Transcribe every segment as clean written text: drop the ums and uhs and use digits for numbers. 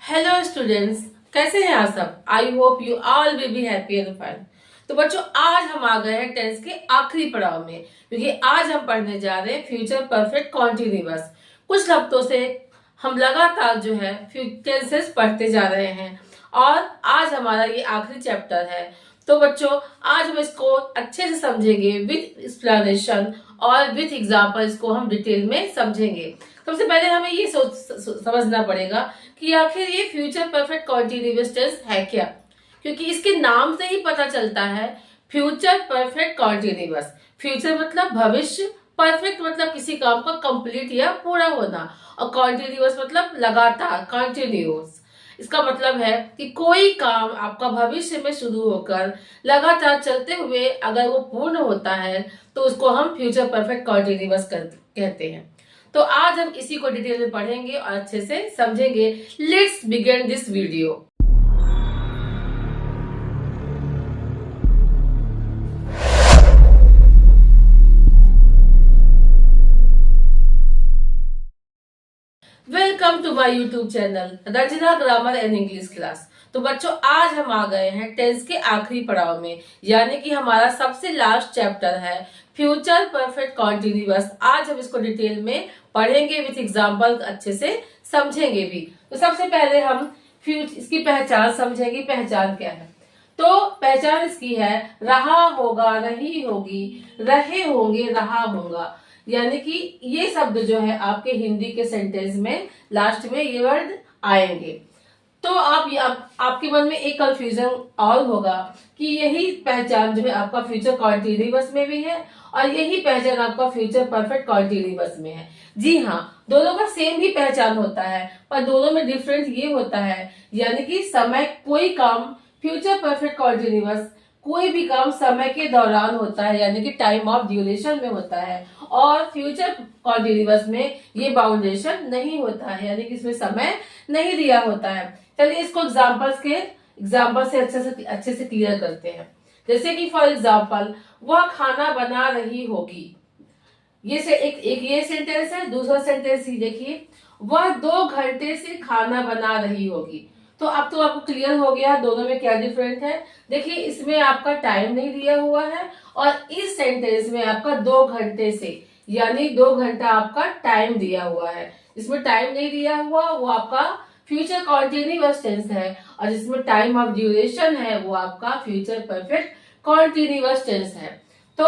Hello students, कैसे हैं आप सब। I hope you all will be happy and fine. तो बच्चों, आज हम आ गए हैं टेंस के आखिरी पड़ाव में, क्योंकि आज हम पढ़ने जा रहे हैं फ्यूचर परफेक्ट कॉन्टिन्यूअस। कुछ हफ्तों से हम लगातार जो है टेंसेस पढ़ते जा रहे हैं और आज हमारा ये आखिरी चैप्टर है। तो बच्चों, आज हम इसको अच्छे से समझेंगे विथ एक्सप्लेनेशन और विथ एग्जाम्पल। इसको हम डिटेल में समझेंगे। सबसे पहले हमें ये समझना पड़ेगा कि आखिर ये फ्यूचर परफेक्ट कॉन्टिन्यूअस टेंस है क्या, क्योंकि इसके नाम से ही पता चलता है फ्यूचर परफेक्ट कॉन्टिन्यूअस। फ्यूचर मतलब भविष्य, परफेक्ट मतलब किसी काम का कंप्लीट या पूरा होना, और कॉन्टिन्यूअस मतलब लगातार, कंटिन्यूअस। इसका मतलब है कि कोई काम आपका भविष्य में शुरू होकर लगातार चलते हुए अगर वो पूर्ण होता है तो उसको हम फ्यूचर परफेक्ट कॉन्टिन्यूअस कहते हैं। तो आज हम इसी को डिटेल में पढ़ेंगे और अच्छे से समझेंगे। Let's begin this video. Welcome to my YouTube channel Rachna grammar and English class. तो बच्चों, आज हम आ गए हैं टेंस के आखिरी पड़ाव में, यानी कि हमारा सबसे लास्ट चैप्टर है फ्यूचर परफेक्ट कॉन्टिन्यूअस। आज हम इसको डिटेल में पढ़ेंगे विथ एग्जाम्पल, अच्छे से समझेंगे भी। तो सबसे पहले हम इसकी पहचान समझेंगे। पहचान क्या है? तो पहचान इसकी है रहा होगा, रही होगी, रहे होंगे, रहा होगा। यानी कि ये शब्द जो है आपके हिंदी के सेंटेंस में लास्ट में ये वर्ड आएंगे। तो आपके मन में एक कंफ्यूजन और होगा कि यही पहचान जो है आपका फ्यूचर कॉन्टिन्यूअस में भी है और यही पहचान आपका फ्यूचर परफेक्ट कॉन्टिन्यूअस में है। जी हाँ, दोनों का सेम ही पहचान होता है, पर दोनों में डिफरेंस ये होता है, यानी कि समय, कोई काम फ्यूचर परफेक्ट कॉन्टिन्यूअस कोई भी काम समय के दौरान होता है, यानी कि टाइम ऑफ ड्यूरेशन में होता है, और फ्यूचर कॉन्टिन्यूअस में ये बाउंडेशन नहीं होता है, यानी कि इसमें समय नहीं दिया होता है। चलिए इसको एग्जाम्पल से अच्छे से क्लियर करते हैं। जैसे कि फॉर एग्जाम्पल, वह खाना बना रही होगी। ये से एक ये सेंटेंस है। दूसरा सेंटेंस ही देखिए, वह 2 घंटे से खाना बना रही होगी। तो अब तो आपको क्लियर हो गया दोनों में क्या डिफरेंट है। देखिए, इसमें आपका टाइम नहीं दिया हुआ है और इस सेंटेंस में आपका 2 घंटे से, यानी 2 घंटा आपका टाइम दिया हुआ है। इसमें टाइम नहीं दिया हुआ वो आपका फ्यूचर कॉन्टिन्यूअस टेंस है, और जिसमें टाइम ऑफ ड्यूरेशन है वो आपका फ्यूचर परफेक्ट कॉन्टिन्यूअस टेंस है। तो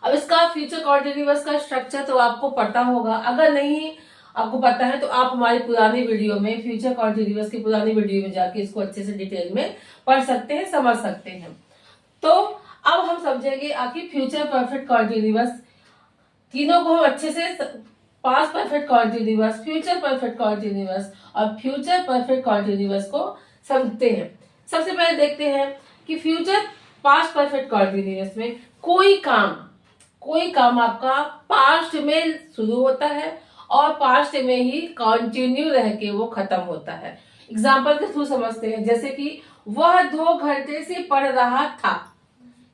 अब इसका फ्यूचर कॉन्टिन्यूअस का स्ट्रक्चर तो आपको पता होगा। अगर नहीं आपको पता है तो आप हमारी पुरानी वीडियो में, फ्यूचर कॉन्टिन्यूअस की पुरानी वीडियो में जाके इसको अच्छे से डिटेल में पढ़ सकते हैं, समझ सकते हैं। तो अब हम समझेंगे आखिर फ्यूचर परफेक्ट कॉन्टिन्यूअस, तीनों को हम अच्छे से, past perfect continuous, future perfect continuous और फ्यूचर परफेक्ट कॉन्टिन्यूअस को समझते हैं। सबसे पहले देखते हैं कि फ्यूचर पास्ट परफेक्ट कॉन्टिन्यूअस में कोई काम आपका पास्ट में शुरू होता है और पास्ट में ही कंटिन्यू रह के वो खत्म होता है। एग्जाम्पल के थ्रू समझते हैं। जैसे कि वह 2 घंटे से पढ़ रहा था,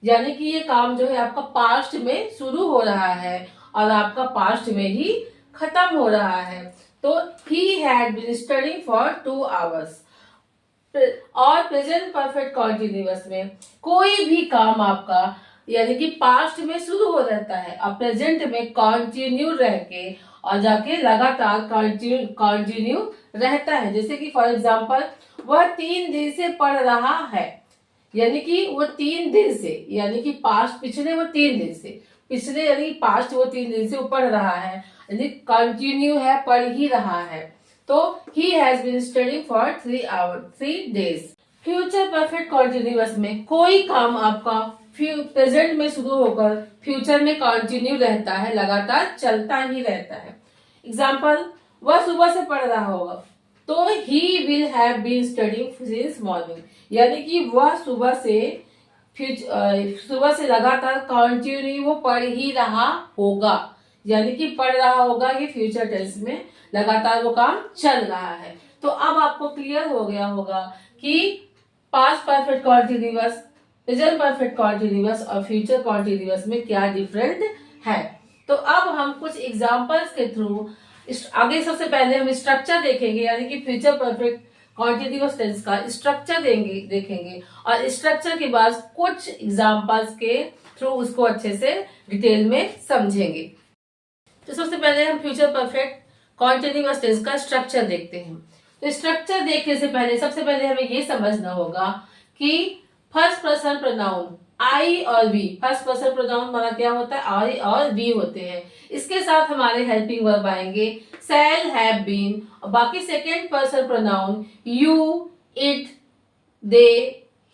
यानी कि ये काम जो है आपका पास्ट में शुरू हो रहा है और आपका पास्ट में ही खत्म हो रहा है। तो he had been studying for 2 hours। और प्रेजेंट परफेक्ट कॉन्टिन्यूअस में कोई भी काम आपका, यानी कि पास्ट में शुरू हो जाता है और प्रेजेंट में कंटिन्यू रह के और जाके लगातार कंटिन्यू रहता है। जैसे कि फॉर एग्जांपल, वह 3 दिन से पढ़ रहा है, यानी कि वो 3 दिन से, यानी कि पास्ट पिछले वो 3 दिन से, पिछले यानी पास्ट वो 3 दिन से वो पढ़ रहा है, यानी कंटिन्यू है, पढ़ ही रहा है। तो he has been studying for 3 days। Future perfect continuous में कोई काम आपका प्रेजेंट में शुरू होकर फ्यूचर में कंटिन्यू रहता है, लगातार चलता ही रहता है। एग्जाम्पल, वह सुबह से पढ़ रहा होगा, तो he will have been studying since morning, यानी कि वह सुबह से लगातार कंटिन्यू वो पढ़ ही रहा होगा, यानी कि पढ़ रहा होगा, ये फ्यूचर टेंस में लगातार वो काम चल रहा है। तो अब आपको क्लियर हो गया होगा कि past perfect continuous, present perfect continuous और फ्यूचर कॉन्टिन्यूअस में क्या डिफरेंट है। तो अब हम कुछ एग्जांपल्स के थ्रू आगे सबसे पहले हम स्ट्रक्चर देखेंगे, यानी कि फ्यूचर परफेक्ट कॉन्टिन्यूअस टेंस का स्ट्रक्चर देखेंगे और स्ट्रक्चर के बाद कुछ एग्जांपल्स के थ्रू उसको अच्छे से डिटेल में समझेंगे। तो सबसे पहले हम फ्यूचर परफेक्ट कॉन्टिन्यूअस टेंस का स्ट्रक्चर देखते हैं। तो स्ट्रक्चर देखने से पहले सबसे पहले हमें ये समझना होगा कि फर्स्ट पर्सन प्रोनाउन आई और वी, फर्स्ट पर्सन प्रोनाउन हमारा क्या होता है, आई और वी होते हैं। इसके साथ हमारे हेल्पिंग वर्ब आएंगे शैल, हैव बीन, और बाकी second person pronoun you, it, they,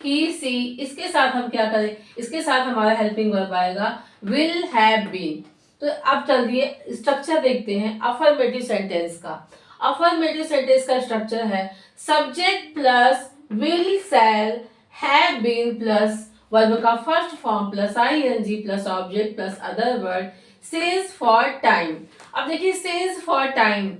he, she. इसके साथ हम क्या करें, इसके साथ हमारा हेल्पिंग वर्ब आएगा विल, हैव बीन। तो अब चलिए स्ट्रक्चर देखते हैं अफर्मेटिव सेंटेंस का। अफर्मेटिव सेंटेंस का स्ट्रक्चर है subject plus will, shall, have been plus verb का first form plus ING plus object plus other word since for time. अब देखिए सिंस फॉर टाइम,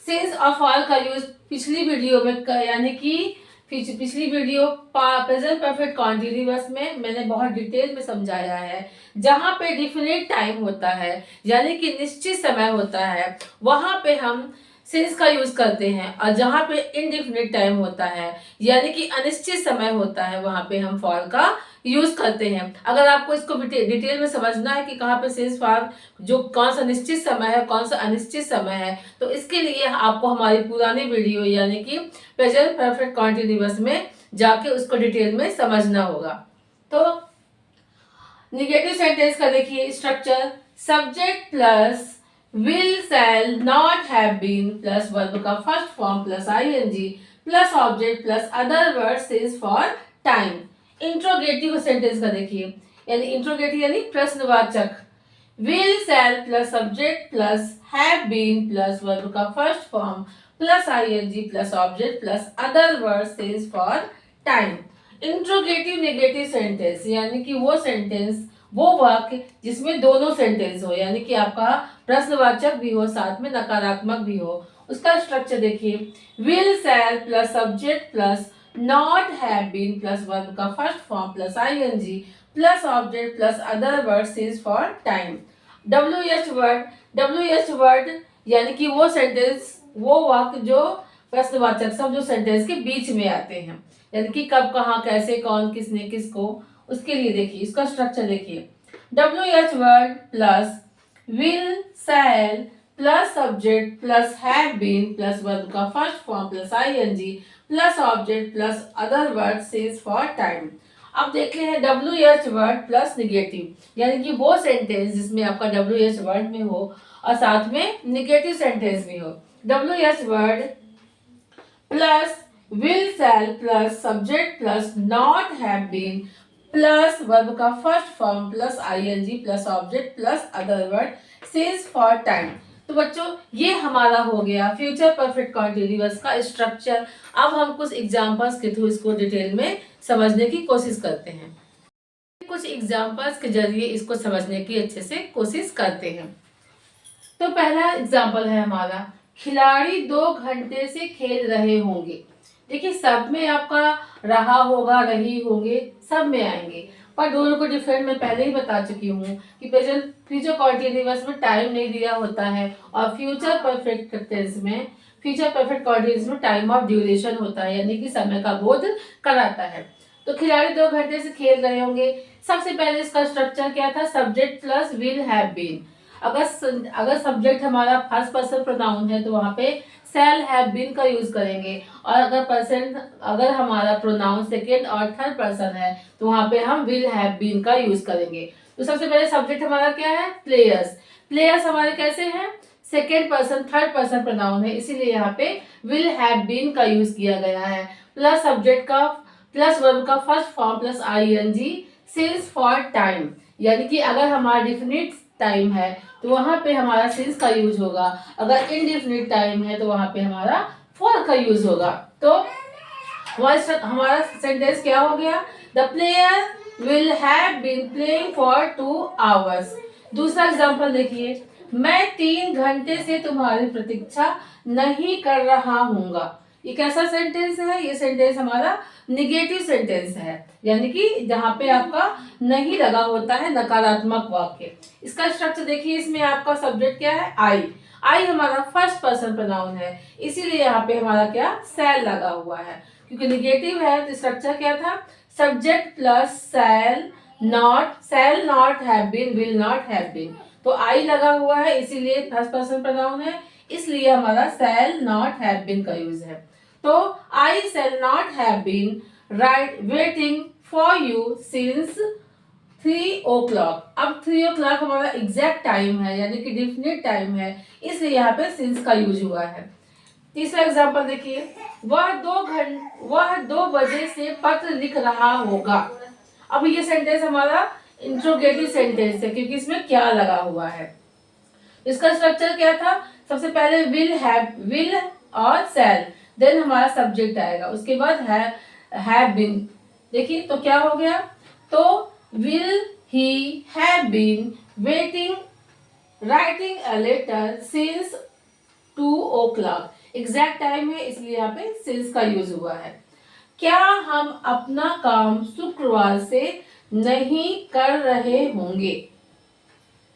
सिंस और फॉर का यूज पिछली video में यानी कि पिछली वीडियो प्रेजेंट परफेक्ट कॉन्टिन्यूअस में मैंने बहुत डिटेल में समझाया है। जहां पे डिफिनिट टाइम होता है यानी कि निश्चित समय होता है वहां पे हम सिंस का यूज करते हैं, और जहां पे इनडिफिनिट टाइम होता है यानी कि अनिश्चित समय होता है वहां पे हम फॉर का यूज करते हैं। अगर आपको इसको डिटेल में समझना है कि कहाँ पे सिंस फॉर जो कौन सा निश्चित समय है कौन सा अनिश्चित समय है, तो इसके लिए आपको हमारी पुरानी वीडियो यानी कि प्रेजेंट परफेक्ट कॉन्टिन्यूअस में जाके उसको डिटेल में समझना होगा। तो निगेटिव सेंटेंस का देखिए structure subject plus will, shall, not, have been plus verb का first form plus ING plus object plus other word since for time. Interrogative sentence का देखिए, यानी इंट्रोगेटिव यानी प्रश्नवाचक will, shall plus subject plus have been plus verb का first form plus ING plus object plus other word since for time. Interrogative negative sentence यानी कि वो sentence, वो वाक्य जिसमें दोनों सेंटेंस हो, यानी कि आपका प्रश्नवाचक भी हो साथ में नकारात्मक भी हो। उसका स्ट्रक्चर देखिए will, shall plus subject plus not, have been plus verb का first form plus ING plus object plus other word since for time. W H word यानी कि वो सेंटेंस, वो वाक्य जो प्रश्नवाचक सब जो सेंटेंस के बीच में आते हैं, यानी कि कब, कहाँ, कैसे, कौन, किसने, किसको, उसके लिए देखिए इसका स्ट्रक्चर देखिए W H word plus will, shall plus subject plus have been plus verb का first form plus ING plus object plus other word since for time. अब देख ले हैं W H word plus negative, यानी कि वो sentence जिसमें आपका डब्ल्यू एच वर्ड में हो और साथ में निगेटिव सेंटेंस भी हो। W H word plus will, shall plus subject plus not, have been plus verb का first form plus ING plus object plus other word since for time. तो बच्चों ये हमारा हो गया फ्यूचर परफेक्ट कॉन्टिन्यूअस का स्ट्रक्चर। अब हम कुछ एग्जांपल्स के थ्रू इसको डिटेल में समझने की कोशिश करते हैं। कुछ एग्जांपल्स के जरिए इसको समझने की अच्छे से कोशिश करते हैं। तो पहला एग्जांपल है हमारा खिलाड़ी 2 घंटे से खेल रहे होंगे। देखिए सब में आपका रहा होगा, रही होंगे, सब में आएंगे, पर दोनों को डिफरेंट मैं पहले ही बता चुकी हूँ कि प्रेजेंट फ्यूचर कॉन्टिन्यूअस में टाइम नहीं दिया होता है और फ्यूचर परफेक्ट टेंस में, फ्यूचर परफेक्ट कॉन्टिन्यूअस में टाइम ऑफ ड्यूरेशन होता है, यानी कि समय का बोध कराता है। तो खिलाड़ी 2 घंटे से खेल रहे होंगे। सबसे पहले इसका स्ट्रक्चर क्या था, subject plus will, have been. अगर सब्जेक्ट हमारा फर्स्ट पर्सन प्रोनाउन है तो वहां पे शैल, हैव बीन का यूज करेंगे, और अगर हमारा प्रोनाउन सेकेंड और थर्ड पर्सन है तो वहां पे हम विल, हैव बीन का यूज करेंगे। तो सबसे पहले सब्जेक्ट हमारा क्या है, प्लेयर्स। प्लेयर्स हमारे कैसे हैं, second person third person pronoun है, इसीलिए यहाँ पे विल, हैव बीन का यूज किया गया है। प्लस सब्जेक्ट का प्लस वर्ब का first form plus ING since for time, यानी कि अगर हमारा डिफिनिट टाइम है तो वहां पे हमारा सिंस का यूज होगा, अगर इनडिफिनिट टाइम है तो वहां पे हमारा फॉर का यूज होगा। तो हमारा सेंटेंस क्या हो गया, the player will have been playing for 2 hours. दूसरा एग्जांपल देखिए, मैं 3 घंटे से तुम्हारी प्रतीक्षा नहीं कर रहा हूँगा। ये कैसा सेंटेंस है, ये सेंटेंस हमारा निगेटिव सेंटेंस है, यानी कि जहां पे आपका नहीं लगा होता है, नकारात्मक वाक्य। इसका स्ट्रक्चर देखिए, इसमें आपका सब्जेक्ट क्या है, आई। आई हमारा फर्स्ट पर्सन प्रोनाउन है, इसीलिए यहाँ पे हमारा क्या सेल लगा हुआ है, क्योंकि निगेटिव है तो स्ट्रक्चर क्या था, subject plus shall not have been, will not have been. तो आई लगा हुआ है इसीलिए फर्स्ट पर्सन प्रोनाउन है, इसलिए हमारा सेल नॉट हैव बीन का यूज है। तो I shall not have been right waiting for you since 3 o'clock। अब 3 o'clock हमारा एग्जैक्ट टाइम है, यानी कि डिफिनिट टाइम है, इसलिए यहाँ पे सिंस का यूज हुआ है। तीसरा एग्जांपल देखिए, वह 2 बजे से पत्र लिख रहा होगा। अब ये सेंटेंस हमारा इंट्रोगेटिव सेंटेंस है, क्योंकि इसमें क्या लगा हुआ है। इसका स्ट्रक्चर क्या था, सबसे पहले विल और सेल, देन हमारा सब्जेक्ट आएगा, उसके बाद हैव बीन। देखिए तो क्या हो गया, तो will he have been waiting writing a letter since 2 o'clock। Exact time है इसलिए यहाँ पे सिंस का यूज हुआ है। क्या हम अपना काम शुक्रवार से नहीं कर रहे होंगे,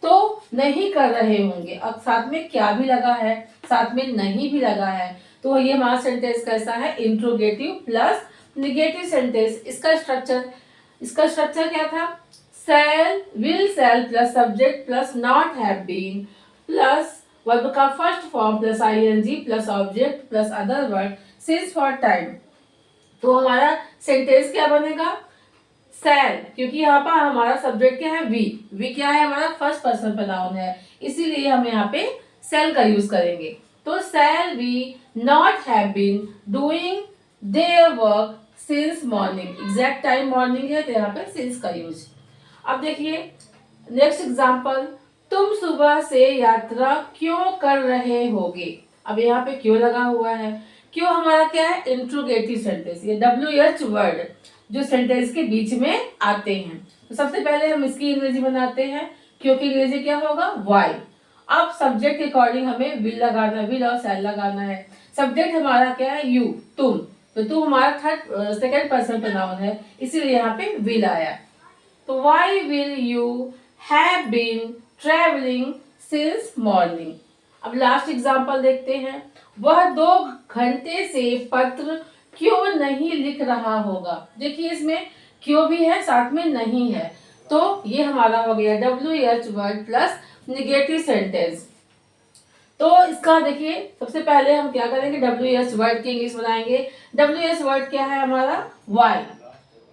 तो नहीं कर रहे होंगे, अब साथ में क्या भी लगा है, साथ में नहीं भी लगा है, तो ये हमारा सेंटेंस कैसा है, इंट्रोगेटिव प्लस निगेटिव सेंटेंस। इसका स्ट्रक्चर क्या था, will shall plus subject plus not have been plus verb का first form plus ING plus object plus other word since for time. तो हमारा सेंटेंस क्या बनेगा, सेल, क्योंकि यहाँ पर हमारा सब्जेक्ट क्या है, वी क्या है, हमारा फर्स्ट पर्सन प्रोनाउन है, इसीलिए हम यहाँ पे सेल का यूज करेंगे। तो shall we not have been doing their work since morning. Exact time morning है तो यहाँ पे सिंस का यूज। अब देखिए नेक्स्ट एग्जांपल, तुम सुबह से यात्रा क्यों कर रहे होगे। अब यहाँ पे क्यों लगा हुआ है, क्यों हमारा क्या है, इंट्रोगेटिव सेंटेंस, ये WH वर्ड जो सेंटेंस के बीच में आते हैं। तो सबसे पहले हम इसकी अंग्रेजी बनाते हैं, क्योंकि अंग्रेजी क्या होगा, वाई। अब सब्जेक्ट के अकॉर्डिंग हमें विल लगाना, विल और सेल लगाना है। सब्जेक्ट हमारा क्या है, यू, तुम, तो तुम हमारा सेकंड पर्सन प्रोनाउन है, इसीलिए यहाँ पे विल आया। तो why will you have been travelling since morning. अब लास्ट एग्जांपल देखते हैं, वह 2 घंटे से पत्र क्यों नहीं लिख रहा होगा। देखिए इसमें क्यों भी है, साथ में नहीं है, तो ये हमारा हो गया WH word plus negative sentence. तो इसका देखिए सबसे पहले हम क्या करेंगे, WH वर्ड की इंग्लिश बनाएंगे। WH वर्ड क्या है हमारा,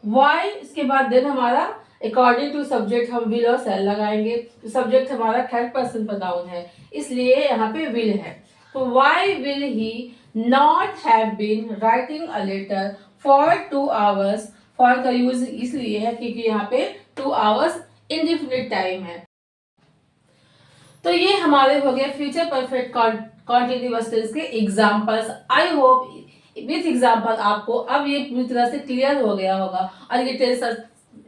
वाई, इसके बाद देन हमारा अकॉर्डिंग टू सब्जेक्ट हम विल और सेल लगाएंगे। तो सब्जेक्ट हमारा थर्ड पर्सन प्रोनाउन है, इसलिए यहाँ पे विल है। तो why will he not have been writing a letter for 2 hours। For का यूज इसलिए है क्योंकि यहाँ पे 2 hours इंडिफिनिट टाइम है। तो ये हमारे हो गए फ्यूचर परफेक्ट कॉन्टिन्यूअस टेंस के examples. I hope with example आपको अब ये पूरी तरह से क्लियर हो गया होगा और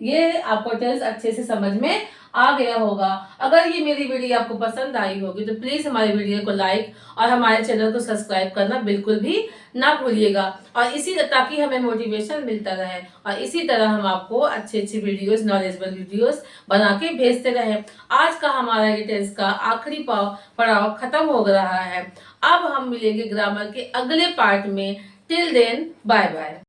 ये आपको टेंस अच्छे से समझ में आ गया होगा। अगर ये मेरी वीडियो आपको पसंद आई होगी तो प्लीज हमारी वीडियो को लाइक और हमारे चैनल को सब्सक्राइब करना बिल्कुल भी ना भूलिएगा, और ताकि हमें मोटिवेशन मिलता रहे और इसी तरह हम आपको अच्छी अच्छी वीडियोस, नॉलेजेबल वीडियोस बना के भेजते रहे। आज का हमारा ये टेंस का आखिरी पड़ाव खत्म हो रहा है। अब हम मिलेंगे ग्रामर के अगले पार्ट में। Till then bye bye.